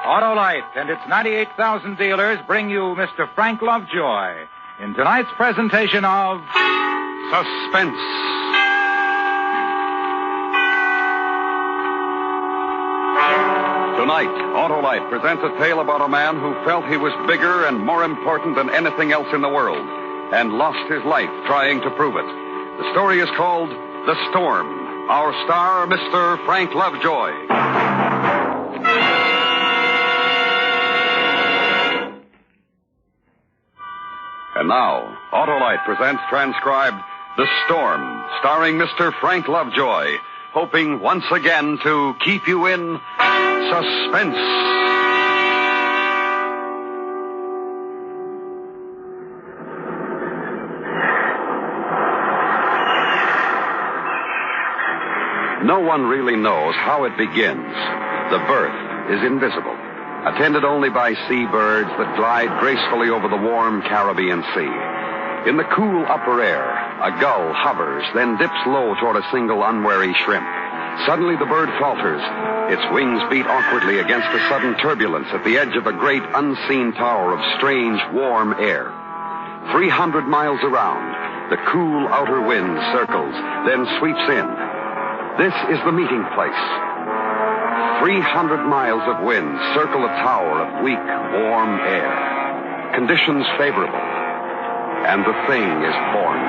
Autolite and its 98,000 dealers bring you Mr. Frank Lovejoy in tonight's presentation of Suspense. Tonight, Autolite presents a tale about a man who felt he was bigger and more important than anything else in the world and lost his life trying to prove it. The story is called The Storm. Our star, Mr. Frank Lovejoy. And now, Autolite presents transcribed The Storm, starring Mr. Frank Lovejoy, hoping once again to keep you in suspense. No one really knows how it begins. The birth is invisible, attended only by seabirds that glide gracefully over the warm Caribbean Sea. In the cool upper air, a gull hovers, then dips low toward a single unwary shrimp. Suddenly the bird falters. Its wings beat awkwardly against a sudden turbulence at the edge of a great unseen tower of strange, warm air. 300 miles around, the cool outer wind circles, then sweeps in. This is the meeting place. 300 miles of wind circle a tower of weak, warm air. Conditions favorable. And the thing is born.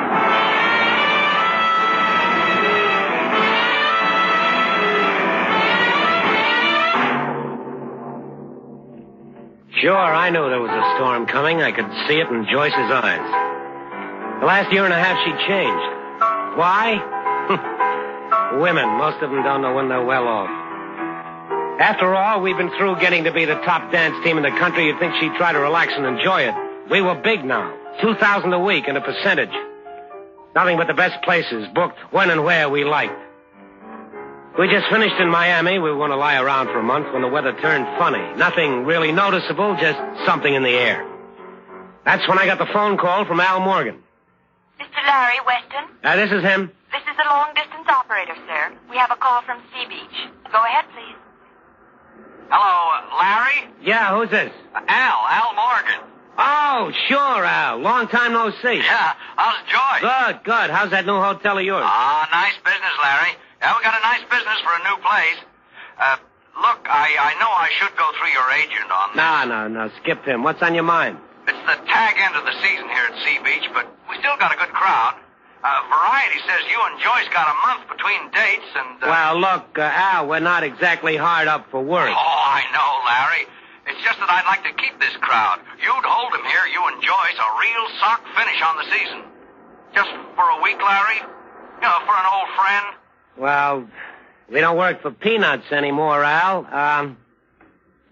Sure, I knew there was a storm coming. I could see it in Joyce's eyes. The last year and a half, she changed. Why? Women. Most of them don't know when they're well off. After all, we've been through getting to be the top dance team in the country. You'd think she'd try to relax and enjoy it. We were big now. $2,000 a week and a percentage. Nothing but the best places, booked when and where we liked. We just finished in Miami. We were going to lie around for a month when the weather turned funny. Nothing really noticeable, just something in the air. That's when I got the phone call from Al Morgan. Mr. Larry Weston? This is him. This is the long-distance operator, sir. We have a call from Sea Beach. Go ahead, please. Hello, Larry? Yeah, who's this? Al Morgan. Oh, sure, Al. Long time no see. Yeah, how's Joyce? Good. How's that new hotel of yours? Nice business, Larry. Yeah, we got a nice business for a new place. Look, I know I should go through your agent on this. No. Skip him. What's on your mind? It's the tag end of the season here at Sea Beach, but we still got a good crowd. Variety says you and Joyce got a month between dates and... Well, look, Al, we're not exactly hard up for work. Oh, I know, Larry. It's just that I'd like to keep this crowd. You'd hold them here, you and Joyce, a real sock finish on the season. Just for a week, Larry? You know, for an old friend? Well, we don't work for peanuts anymore, Al.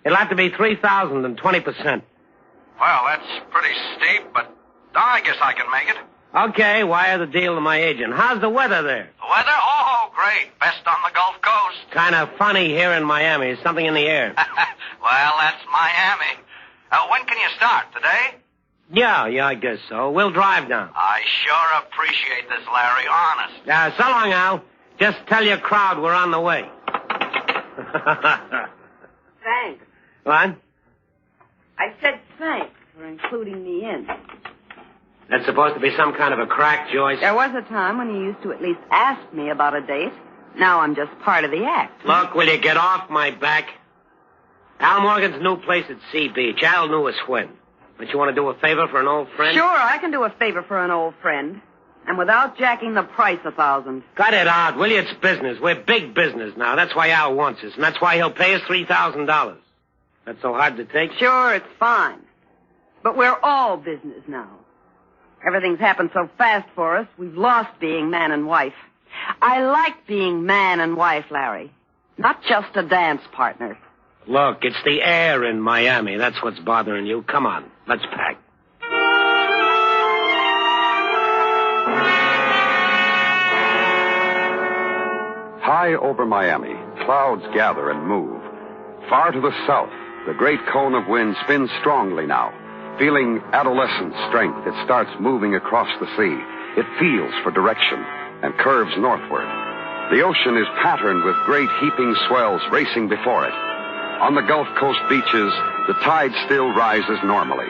It'll have to be 3,000 and 20%. Well, that's pretty steep, but I guess I can make it. Okay, wire the deal to my agent. How's the weather there? The weather? Oh, great. Best on the Gulf Coast. Kind of funny here in Miami. Something in the air. Well, that's Miami. When can you start? Today? Yeah, I guess so. We'll drive now. I sure appreciate this, Larry. Honest. So long, Al. Just tell your crowd we're on the way. Thanks. What? I said thanks for including me in. That's supposed to be some kind of a crack, Joyce? There was a time when you used to at least ask me about a date. Now I'm just part of the act. Look, will you get off my back? Al Morgan's new place at Sea Beach. Al knew us when. But you want to do a favor for an old friend? Sure, I can do a favor for an old friend. And without jacking the price 1,000. Cut it out, will you? It's business. We're big business now. That's why Al wants us. And that's why he'll pay us $3,000. That's so hard to take? Sure, it's fine. But we're all business now. Everything's happened so fast for us, we've lost being man and wife. I like being man and wife, Larry. Not just a dance partner. Look, it's the air in Miami. That's what's bothering you. Come on, let's pack. High over Miami, clouds gather and move. Far to the south, the great cone of wind spins strongly now. Feeling adolescent strength, it starts moving across the sea. It feels for direction and curves northward. The ocean is patterned with great heaping swells racing before it. On the Gulf Coast beaches, the tide still rises normally.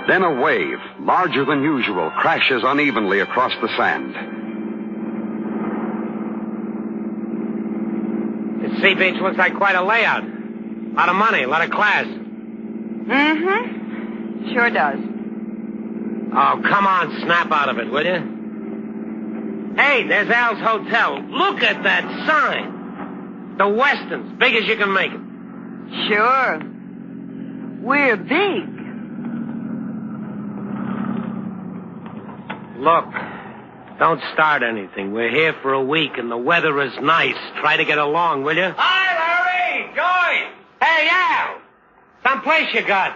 Then a wave, larger than usual, crashes unevenly across the sand. The sea beach looks like quite a layout. A lot of money, a lot of class. Mm-hmm. Sure does. Oh, come on, snap out of it, will you? Hey, there's Al's Hotel. Look at that sign. The Westons, big as you can make it. Sure. We're big. Look, don't start anything. We're here for a week, and the weather is nice. Try to get along, will you? Hi, Larry. Joyce. Hey, Al! Someplace you got.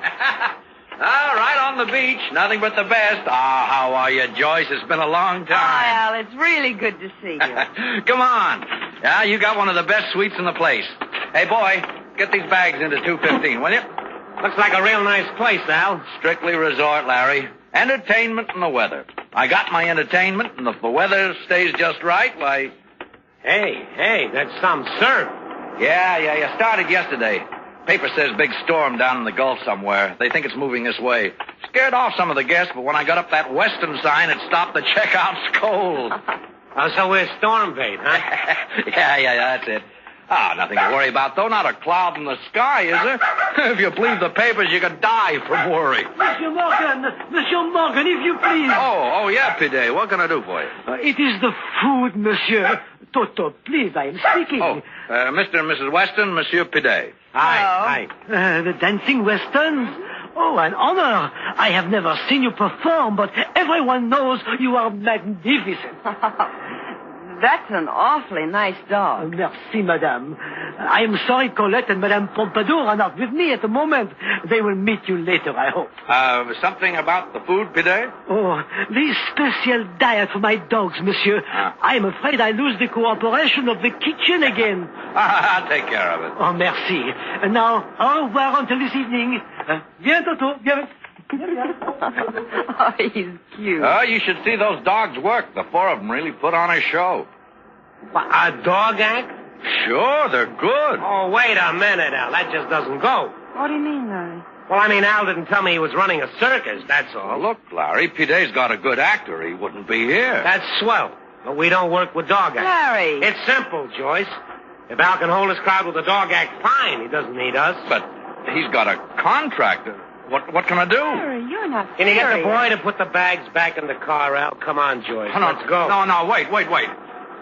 All right, on the beach. Nothing but the best. Ah, how are you, Joyce? It's been a long time. Hi, Al. It's really good to see you. Come on. Yeah, you got one of the best suites in the place. Hey, boy, get these bags into 215, will you? Looks like a real nice place, Al. Strictly resort, Larry. Entertainment and the weather. I got my entertainment, and if the weather stays just right, why... Hey, that's some surf. Yeah, started yesterday. Paper says big storm down in the Gulf somewhere. They think it's moving this way. Scared off some of the guests, but when I got up that western sign, it stopped the checkouts cold. Oh, so we're storm bait, huh? yeah, that's it. Nothing to worry about, though. Not a cloud in the sky, is there? If you believe the papers, you could die from worry. Monsieur Morgan, if you please. Oh, yeah, Pidet. What can I do for you? It is the food, monsieur. Toto, please, I am speaking. Oh, Mr. and Mrs. Weston, Monsieur Pidet. Hi. The dancing westerns? Oh, an honor. I have never seen you perform, but everyone knows you are magnificent. That's an awfully nice dog. Merci, madame. I am sorry Colette and Madame Pompadour are not with me at the moment. They will meet you later, I hope. Something about the food, Pidet? Oh, this special diet for my dogs, monsieur. I am afraid I lose the cooperation of the kitchen again. I'll take care of it. Oh, merci. And now, au revoir until this evening. Viens, Toto, viens. Oh, he's cute. Oh, you should see those dogs work. The four of them really put on a show. A dog act? Sure, they're good. Oh, wait a minute, Al. That just doesn't go. What do you mean, Larry? Well, I mean, Al didn't tell me he was running a circus, that's all. Look, Larry, Pidet's got a good actor. He wouldn't be here. That's swell. But we don't work with dog acts. Larry! It's simple, Joyce. If Al can hold his crowd with a dog act, fine. He doesn't need us. But he's got a contract. What can I do? Larry, you're not Can you get the serious. boy to put the bags back in the car, Al? Come on, Joyce. Let's go. No, wait.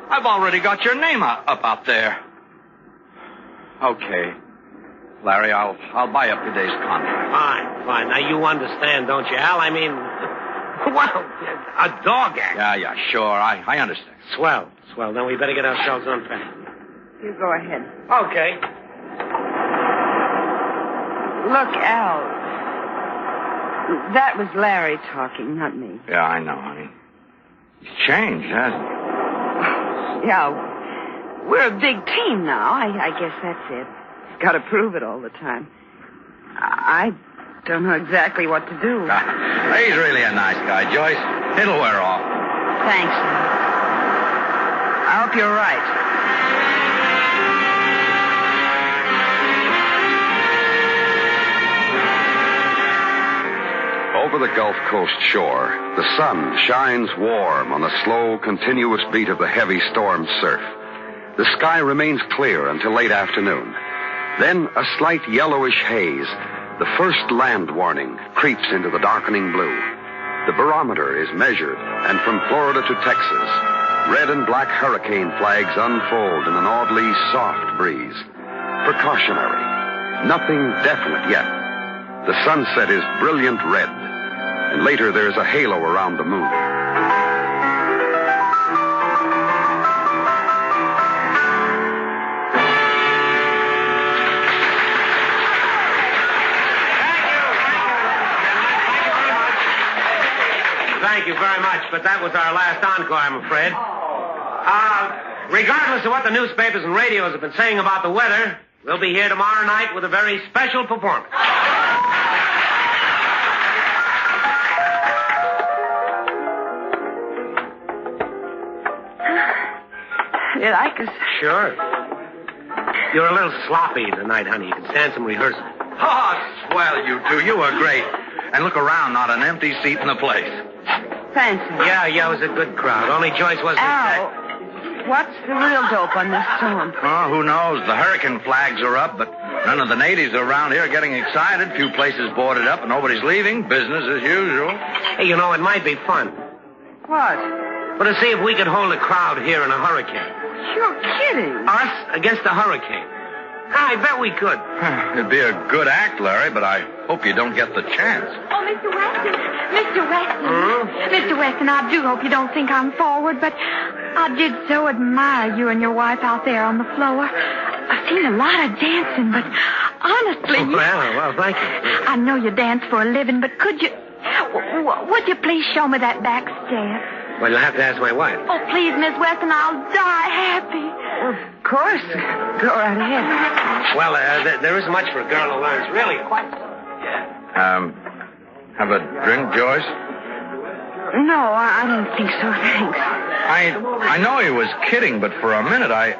I've already got your name up out there. Okay. Larry, I'll buy up today's contract. Fine. Now, you understand, don't you, Al? I mean, well, a dog act. Yeah, sure. I understand. Swell. Then we better get ourselves unpacked. You go ahead. Okay. Look, Al. That was Larry talking, not me. Yeah, I know, honey. He's changed, hasn't he? Yeah, we're a big team now. I guess that's it. Got to prove it all the time. I don't know exactly what to do. He's really a nice guy, Joyce. It'll wear off. Thanks. I hope you're right. Over the Gulf Coast shore, the sun shines warm on the slow, continuous beat of the heavy storm surf. The sky remains clear until late afternoon. Then a slight yellowish haze, the first land warning, creeps into the darkening blue. The barometer is measured, and from Florida to Texas, red and black hurricane flags unfold in an oddly soft breeze. Precautionary. Nothing definite yet. The sunset is brilliant red, and later there's a halo around the moon. Thank you very much, but that was our last encore, I'm afraid. Regardless of what the newspapers and radios have been saying about the weather, we'll be here tomorrow night with a very special performance. You like us? Sure. You're a little sloppy tonight, honey. You can stand some rehearsal. Oh, swell, you two. You were great. And look around, not an empty seat in the place. Fancy. Yeah, it was a good crowd. Only Joyce wasn't... Al, what's the real dope on this storm? Oh, who knows? The hurricane flags are up, but none of the natives around here are getting excited. Few places boarded up, and nobody's leaving. Business as usual. Hey, it might be fun. What? But to see if we could hold a crowd here in a hurricane. You're kidding. Us against a hurricane. I bet we could. It'd be a good act, Larry, but I hope you don't get the chance. Oh, Mr. Weston. Mr. Weston. Mr. Weston, I do hope you don't think I'm forward, but I did so admire you and your wife out there on the floor. I've seen a lot of dancing, but honestly... Well, thank you. I know you dance for a living, but could you... Would you please show me that back step? Well, you'll have to ask my wife. Oh, please, Miss Weston, I'll die happy. Of course. Go right ahead. Well, there isn't much for a girl who learns. Really, quite. Have a drink, Joyce? No, I don't think so, thanks. I know he was kidding, but for a minute I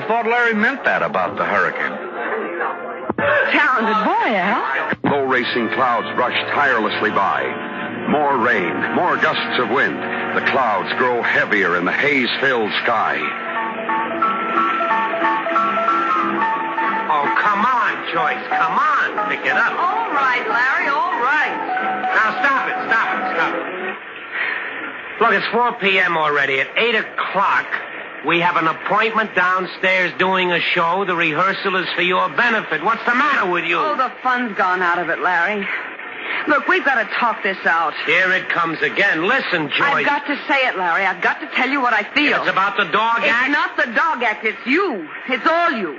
thought Larry meant that about the hurricane. Talented boy, Al. Low racing clouds rush tirelessly by. More rain, more gusts of wind. The clouds grow heavier in the haze-filled sky. Oh, come on, Joyce. Come on. Pick it up. All right, Larry, all right. Now, stop it. Look, it's 4 p.m. already. At 8 o'clock, we have an appointment downstairs doing a show. The rehearsal is for your benefit. What's the matter with you? Oh, the fun's gone out of it, Larry. Look, we've got to talk this out. Here it comes again. Listen, Joyce. I've got to say it, Larry. I've got to tell you what I feel. It's about the dog act? It's not the dog act. It's you. It's all you.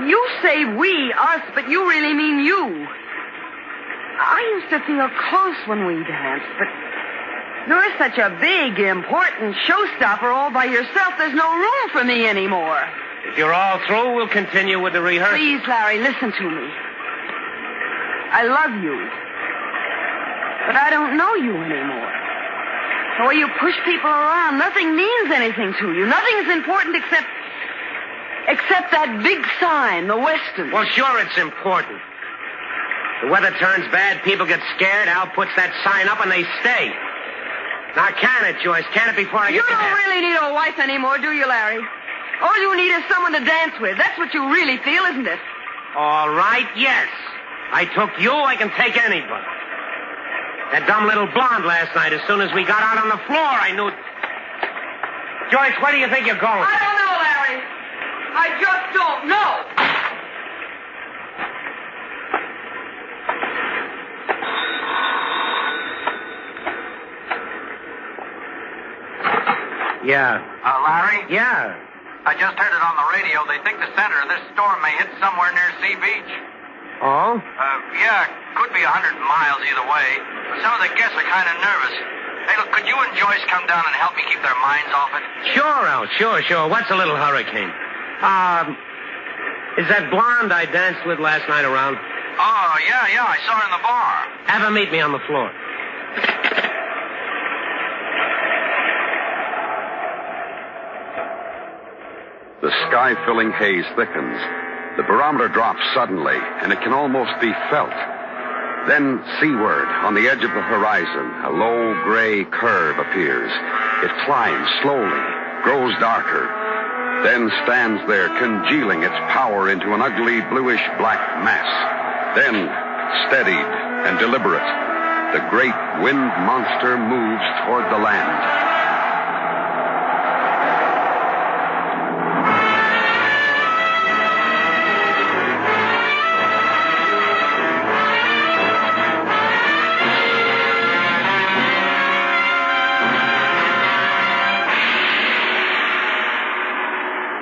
You say we, us, but you really mean you. I used to feel close when we danced, but you're such a big, important showstopper all by yourself. There's no room for me anymore. If you're all through, we'll continue with the rehearsal. Please, Larry, listen to me. I love you. But I don't know you anymore. The way you push people around, nothing means anything to you. Nothing's important except that big sign, the Western. Well, sure it's important. The weather turns bad, people get scared, Al puts that sign up and they stay. Now, can it, Joyce? Can it before I get You don't really need a wife anymore, do you, Larry? All you need is someone to dance with. That's what you really feel, isn't it? All right, yes. I took you, I can take anybody. That dumb little blonde last night, as soon as we got out on the floor, I knew... Joyce, where do you think you're going? I don't know, Larry. I just don't know. Yeah. Larry? Yeah. I just heard it on the radio. They think the center of this storm may hit somewhere near Sea Beach. Oh? Yeah, could be 100 miles either way. Some of the guests are kind of nervous. Hey, look, could you and Joyce come down and help me keep their minds off it? Sure, Al, sure. What's a little hurricane? Is that blonde I danced with last night around? Oh, yeah, I saw her in the bar. Have her meet me on the floor. The sky-filling haze thickens. The barometer drops suddenly, and it can almost be felt. Then, seaward, on the edge of the horizon, a low gray curve appears. It climbs slowly, grows darker, then stands there, congealing its power into an ugly bluish-black mass. Then, steadied and deliberate, the great wind monster moves toward the land.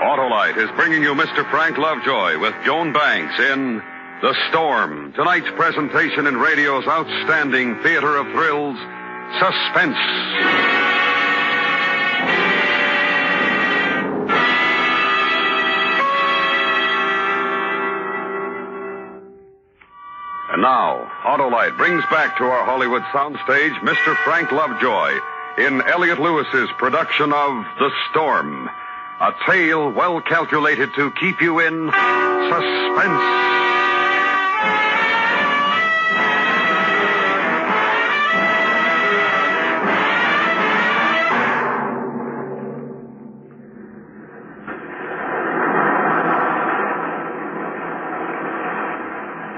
Autolite is bringing you Mr. Frank Lovejoy with Joan Banks in The Storm, tonight's presentation in radio's outstanding theater of thrills, Suspense. And now, Autolite brings back to our Hollywood soundstage Mr. Frank Lovejoy in Elliot Lewis's production of The Storm. A tale well calculated to keep you in suspense.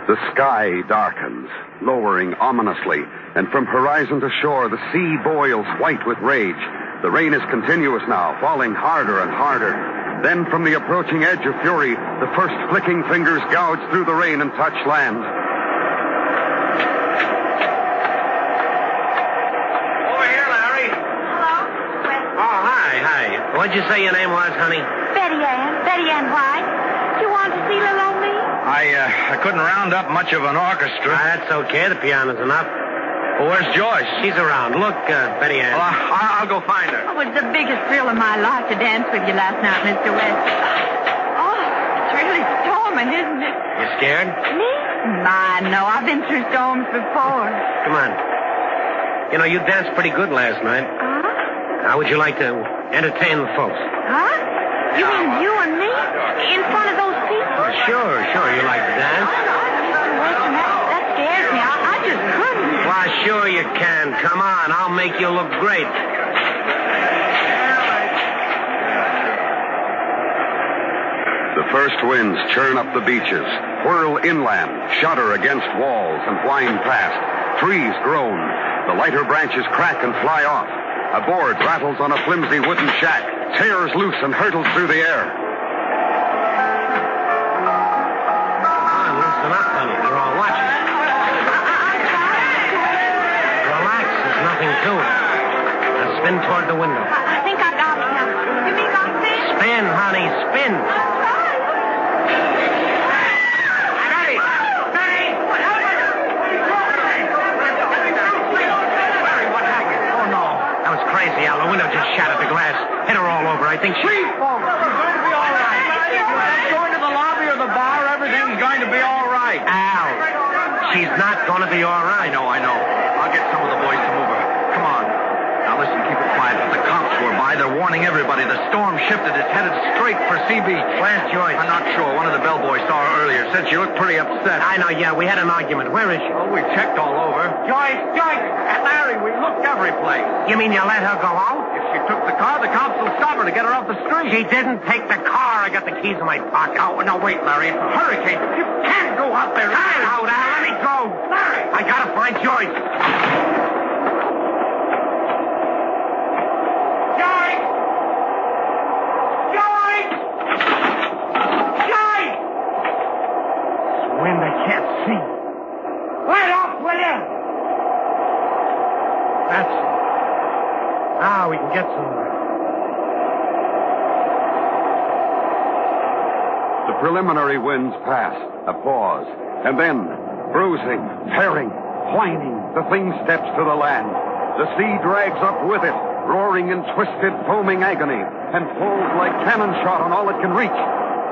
The sky darkens, lowering ominously, and from horizon to shore, the sea boils white with rage. The rain is continuous now, falling harder and harder. Then, from the approaching edge of fury, the first flicking fingers gouge through the rain and touch land. Over here, Larry. Hello? Oh, hi. What'd you say your name was, honey? Betty Ann White. You want to see little old me? I couldn't round up much of an orchestra. That's okay. The piano's enough. Well, where's Joyce? She's around. Look, Betty Ann. Well, I'll go find her. It was the biggest thrill of my life to dance with you last night, Mr. West. Oh, it's really storming, isn't it? You scared? Me? My, no. I've been through storms before. Come on. You know, you danced pretty good last night. Huh? How would you like to entertain the folks? Huh? You mean you and me? In front of those people? Sure. You like to dance? Listen, that scares me. I just couldn't. Why, sure you can. Come on, I'll make you look great. The first winds churn up the beaches, whirl inland, shudder against walls, and whine past. Trees groan. The lighter branches crack and fly off. A board rattles on a flimsy wooden shack, tears loose and hurtles through the air. Come on, listen up, honey. They're all watching. Relax, there's nothing to it. Now spin toward the window. I think I got it now. You mean I'm fish? Spin, honey, spin. Al, the window just shattered the glass. Hit her all over. I think she... She's going to be all right. Going to the lobby or the bar, everything's going to be all right. Al, she's not going to be all right. I know. I'll get some of the boys to move her. Come on. Now listen, keep it quiet. The cops were by. They're warning everybody. The storm shifted. It's headed straight for Sea Beach. Where's Joyce? I'm not sure. One of the bellboys saw her earlier. Said she looked pretty upset. I know, yeah. We had an argument. Where is she? Oh, we checked all over. Joyce! Larry, we looked every place. You mean you let her go out? If she took the car, the cops will stop her to get her off the street. She didn't take the car. I got the keys in my pocket. Oh, now wait, Larry. It's a hurricane. You can't go out there. Cut it out, Al. Let me go. Larry! I gotta find Joyce. Wind, I can't see. Wait up, will you? That's it. Now we can get somewhere. The preliminary winds pass, a pause, and then, bruising, tearing, whining, the thing steps to the land. The sea drags up with it, roaring in twisted, foaming agony, and falls like cannon shot on all it can reach.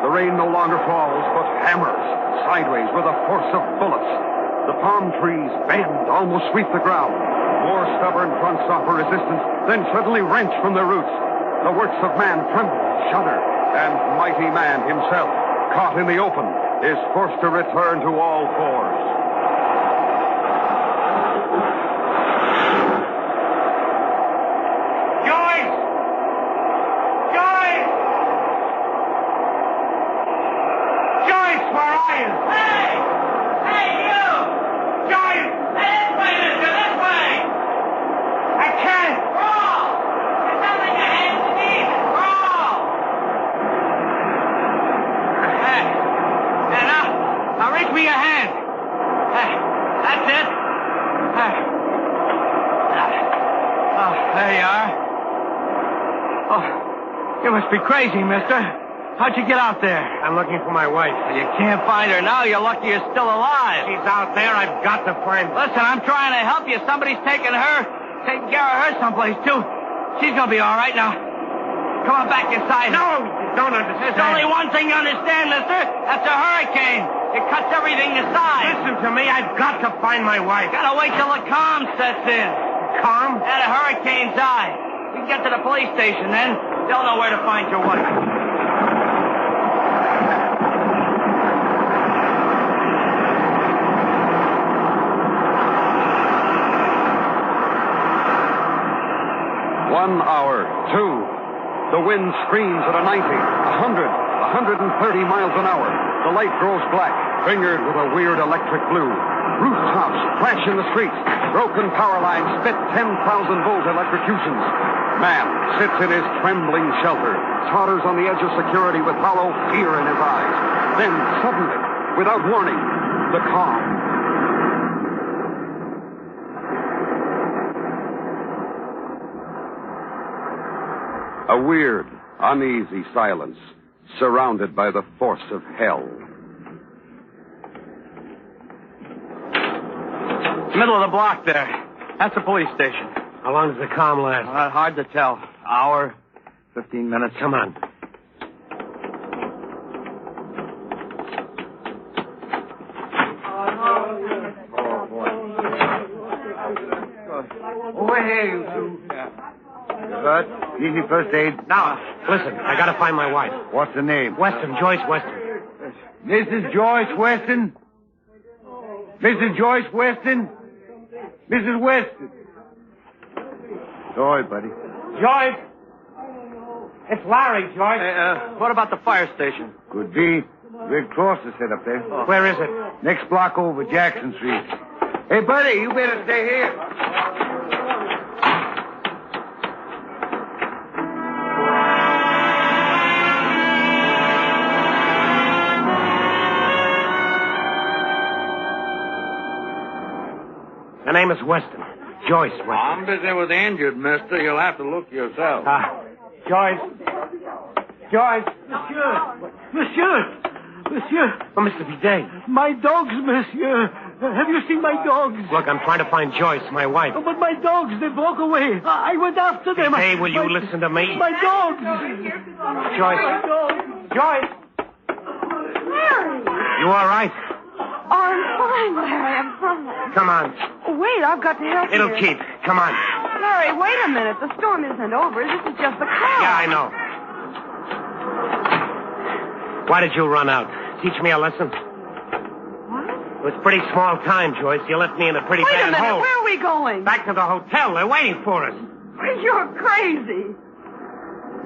The rain no longer falls, but hammers, sideways with the force of bullets. The palm trees bend, almost sweep the ground. More stubborn trunks offer resistance, then suddenly wrench from their roots. The works of man tremble, shudder, and mighty man himself, caught in the open, is forced to return to all fours. You must be crazy, mister. How'd you get out there? I'm looking for my wife. You can't find her now. You're lucky you're still alive. She's out there. I've got to find her. Listen, I'm trying to help you. Somebody's taking care of her someplace, too. She's gonna be all right now. Come on back inside. No, you don't understand. There's only one thing you understand, mister. That's a hurricane. It cuts everything aside. Listen to me. I've got to find my wife. Gotta wait till the calm sets in. Calm? And the hurricane's eye. We can get to the police station then. They'll know where to find your wife. One hour, two. The wind screams at a 90, 100, 130 miles an hour. The light grows black, fingered with a weird electric blue. Rooftops flash in the streets. Broken power lines spit 10,000-volt electrocutions. Man sits in his trembling shelter, totters on the edge of security with hollow fear in his eyes. Then, suddenly, without warning, the calm. A weird, uneasy silence, surrounded by the force of hell. Middle of the block there. That's the police station. How long does the calm last? Hard to tell. Hour, 15 minutes. Come on. Over here, you two. Good. Easy first aid. Now, listen, I gotta find my wife. What's the name? Weston, Joyce Weston. Mrs. Joyce Weston? Mrs. Joyce Weston? Mrs. Weston? Sorry, buddy. Joyce! It's Larry, Joyce. What about the fire station? Could be. Red Cross is set up there. Where is it? Next block over, Jackson Street. Hey, buddy, you better stay here. Her name is Weston. Joyce Weston. I'm busy with the injured, mister. You'll have to look yourself. Joyce. Joyce. Monsieur. Oh, Mr. Bidet. My dogs, monsieur. Have you seen my dogs? Look, I'm trying to find Joyce, my wife. Oh, but my dogs, they broke away. I went after them. Hey, will you listen to me? My dogs. Joyce. My dogs. Joyce. Larry. You all right? Oh, I'm fine, Larry. I'm fine. Come on. Wait, I've got to help It'll you. keep. Come on. Larry, wait a minute. The storm isn't over. This is just the cloud. Yeah, I know. Why did you run out? Teach me a lesson? What? It was pretty small time, Joyce. You left me in a pretty Wait a bad minute. hole. Where are we going? Back to the hotel. They're waiting for us. You're crazy.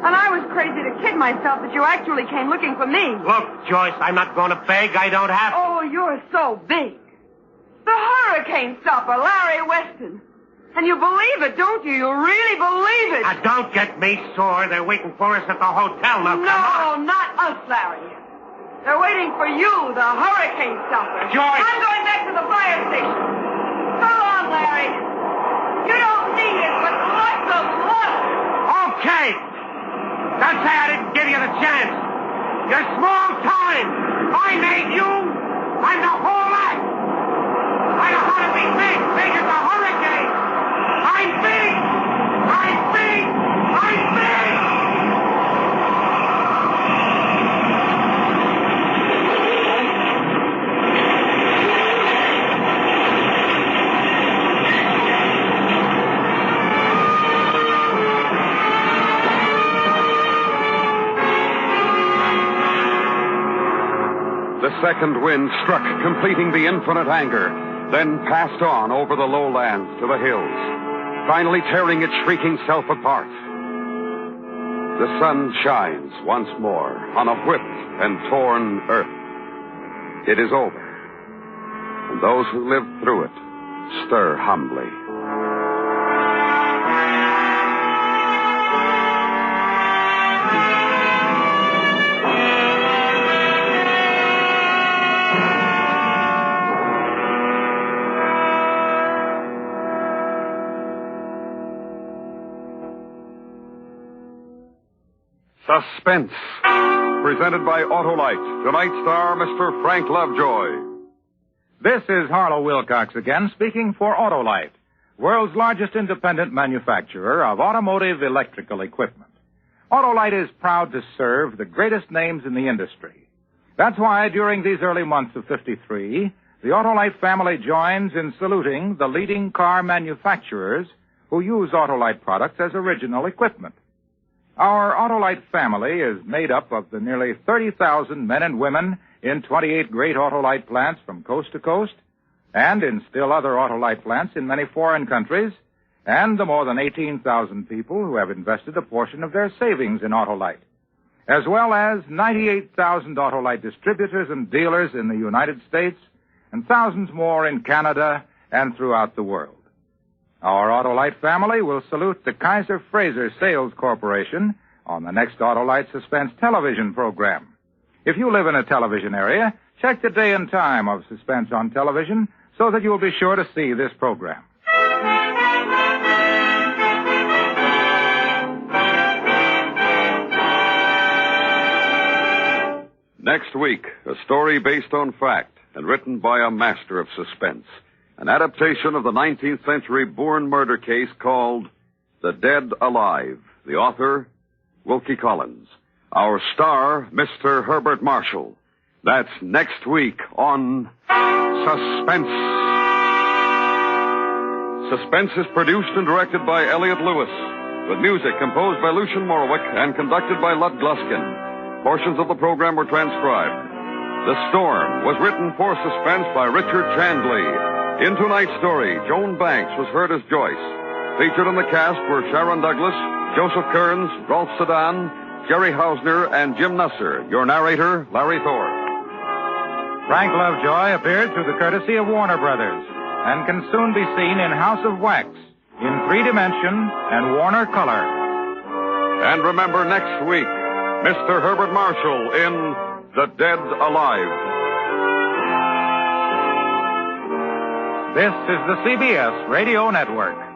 And I was crazy to kid myself that you actually came looking for me. Look, Joyce, I'm not going to beg. I don't have to. Oh, you're so big. The hurricane stopper, Larry Weston. And you believe it, don't you? You really believe it. Now, don't get me sore. They're waiting for us at the hotel. Now, come on. No, not us, Larry. They're waiting for you, the hurricane stopper. Joyce! I'm going back to the fire station. So long, Larry. You don't need it, but lots of luck. Okay. Don't say I didn't give you the chance. You're small time. I made you. I'm the whole act. I know how to be big. Big as a hurricane. I'm big. I'm big. I'm big. The second wind struck, completing the infinite anger, then passed on over the lowlands to the hills, finally tearing its shrieking self apart. The sun shines once more on a whipped and torn earth. It is over, and those who lived through it stir humbly. Suspense, presented by Autolite. Tonight's star, Mr. Frank Lovejoy. This is Harlow Wilcox again, speaking for Autolite, world's largest independent manufacturer of automotive electrical equipment. Autolite is proud to serve the greatest names in the industry. That's why during these early months of 53, the Autolite family joins in saluting the leading car manufacturers who use Autolite products as original equipment. Our Autolite family is made up of the nearly 30,000 men and women in 28 great Autolite plants from coast to coast, and in still other Autolite plants in many foreign countries, and the more than 18,000 people who have invested a portion of their savings in Autolite, as well as 98,000 Autolite distributors and dealers in the United States, and thousands more in Canada and throughout the world. Our Autolite family will salute the Kaiser Fraser Sales Corporation on the next Autolite Suspense television program. If you live in a television area, check the day and time of Suspense on television so that you'll be sure to see this program. Next week, a story based on fact and written by a master of suspense. An adaptation of the 19th century Bourne murder case called The Dead Alive. The author, Wilkie Collins. Our star, Mr. Herbert Marshall. That's next week on Suspense. Suspense is produced and directed by Elliot Lewis, with music composed by Lucian Morowick and conducted by Lud Gluskin. Portions of the program were transcribed. The Storm was written for Suspense by Richard Chandley. In tonight's story, Joan Banks was heard as Joyce. Featured in the cast were Sharon Douglas, Joseph Kearns, Rolf Sedan, Jerry Hausner, and Jim Nusser. Your narrator, Larry Thorpe. Frank Lovejoy appeared through the courtesy of Warner Brothers and can soon be seen in House of Wax, in 3-dimension and Warner Color. And remember next week, Mr. Herbert Marshall in The Dead Alive. This is the CBS Radio Network.